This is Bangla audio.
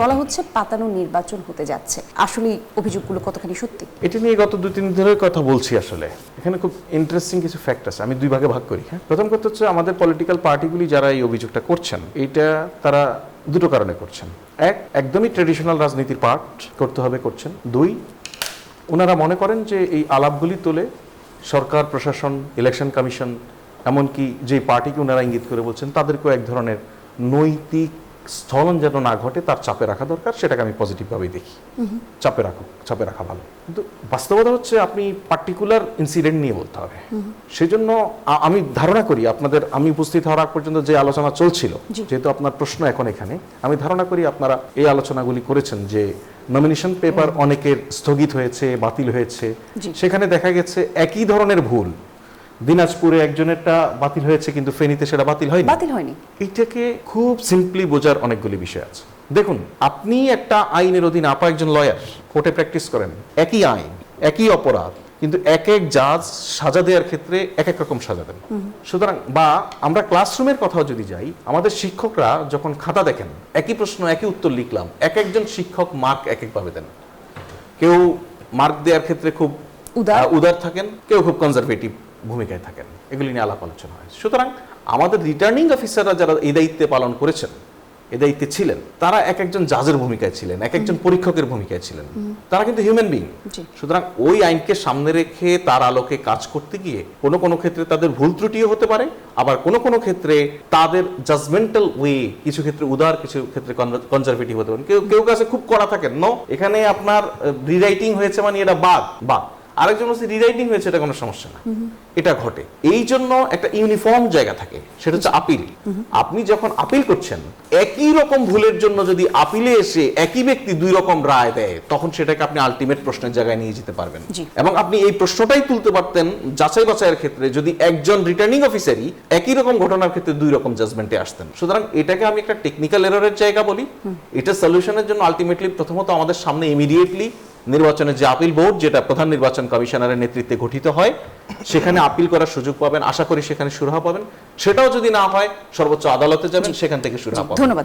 বলা হচ্ছে পাতানো নির্বাচন হতে যাচ্ছে, আসলে অভিযোগগুলো কতখানি সত্যি? এটা নিয়ে গত 2-3 দিন ধরে কথা বলছি। আসলে এখানে খুব ইন্টারেস্টিং কিছু ফ্যাক্ট আছে, আমি দুই ভাগে ভাগ করি। হ্যাঁ, প্রথম কথা হচ্ছে আমাদের পলিটিক্যাল পার্টিগুলি যারা এই অভিযোগটা করছেন, এইটা তারা দুটো কারণে করছেন। একদমই ট্রেডিশনাল রাজনীতির পার্ট করতে হবে করছেন। দুই, ওনারা মনে করেন যে এই আলাপগুলি তোলে সরকার, প্রশাসন, ইলেকশন কমিশন, এমনকি যে পার্টিকে ওনারা ইঙ্গিত করে বলছেন তাদেরকেও এক ধরনের নৈতিক স্থলন যেন না ঘটে তার চাপে রাখা দরকার। সেটাকে আমি পজিটিভভাবেই দেখি। চাপে রাখা ভালো, কিন্তু বাস্তবতা হচ্ছে আপনি পার্টিকুলার ইনসিডেন্ট নিয়ে বলতে হবে। সেজন্য আমি ধারণা করি আপনাদের, আমি উপস্থিত হওয়ার আগ পর্যন্ত যে আলোচনা চলছিল, যেহেতু আপনার প্রশ্ন এখন এখানে, আমি ধারণা করি আপনারা এই আলোচনাগুলি করেছেন যে নমিনেশন পেপার অনেকের স্থগিত হয়েছে, বাতিল হয়েছে। সেখানে দেখা গেছে একই ধরনের ভুল দিনাজপুরে একজনেরটা বাতিল হয়েছে কিন্তু ফেনীতে সেটা বাতিল হয়নি। এইটাকে খুব সিম্পলি বোঝার অনেকগুলি বিষয় আছে। দেখুন, আপনি একটা আইনের অধীনে, আপা একজন লয়ার, কোর্টে প্র্যাকটিস করেন, একই আইন, একই অপরাধ, কিন্তু এক এক জাজ সাজা দেওয়ার ক্ষেত্রে এক এক রকম সাজা দেন। সুতরাং, বা আমরা ক্লাসরুমের কথাও যদি যাই, আমাদের শিক্ষকরা যখন খাতা দেখেন, একই প্রশ্ন একই উত্তর লিখলাম, এক একজন শিক্ষক মার্ক এক একভাবে দেন। কেউ মার্ক দেওয়ার ক্ষেত্রে খুব উদার থাকেন, কেউ খুব কনজারভেটিভ ভূমিকায় থাকেন। এগুলি নিয়ে আলাপ আলোচনা হয়। সুতরাং আমাদের রিটার্নিং অফিসাররা যারা এই দায়িত্বে পালন করেছেন, এই দায়িত্বে ছিলেন, তারা এক একজন জাজের ভূমিকায় ছিলেন, এক একজন পরীক্ষকের ভূমিকায় ছিলেন। তারা কিন্তু হিউম্যান বিং। সুতরাং ওই আইনকে সামনে রেখে তার আলোকে কাজ করতে গিয়ে কোনো ক্ষেত্রে তাদের ভুল ত্রুটিও হতে পারে, আবার কোনো ক্ষেত্রে তাদের জাজমেন্টাল ওয়ে কিছু ক্ষেত্রে উদার, কিছু ক্ষেত্রে কনজারভেটিভ হতে পারে। কেউ কাছে খুব কড়া থাকেন, নো এখানে আপনার রিরাইটিং হয়েছে মানে এটা বাদ, আরেকজন হচ্ছে রিরাইটিং হয়েছে, এটা কোনো সমস্যা না। এটা ঘটে। এই জন্য একটা ইউনিফর্ম জায়গা থাকে, সেটা হচ্ছে আপিল। আপনি যখন আপিল করছেন, একই রকম ভুলের জন্য যদি আপিলে এসে একই ব্যক্তি দুই রকম রায় দেয়, তখন সেটাকে আপনি আলটিমেট প্রশ্নের জায়গায় নিয়ে যেতে পারবেন। এবং আপনি এই প্রশ্নটাই তুলতে পারতেন যাচাই বাছাইয়ের ক্ষেত্রে, যদি একজন রিটার্নিং অফিসারই একই রকম ঘটনার ক্ষেত্রে দুই রকম জাজমেন্টে আসতেন। সুতরাং এটাকে আমি একটা টেকনিক্যাল এররের জায়গা বলি। এটা সলিউশনের জন্য আলটিমেটলি প্রথমত আমাদের সামনে ইমিডিয়েটলি নির্বাচনের যে আপিল বোর্ড, যেটা প্রধান নির্বাচন কমিশনারের নেতৃত্বে গঠিত হয়, সেখানে আপিল করার সুযোগ পাবেন। আশা করি সেখানে সুরাহা পাবেন। সেটাও যদি না হয়, সর্বোচ্চ আদালতে যাবেন, সেখান থেকে সুরাহা পাবেন। ধন্যবাদ।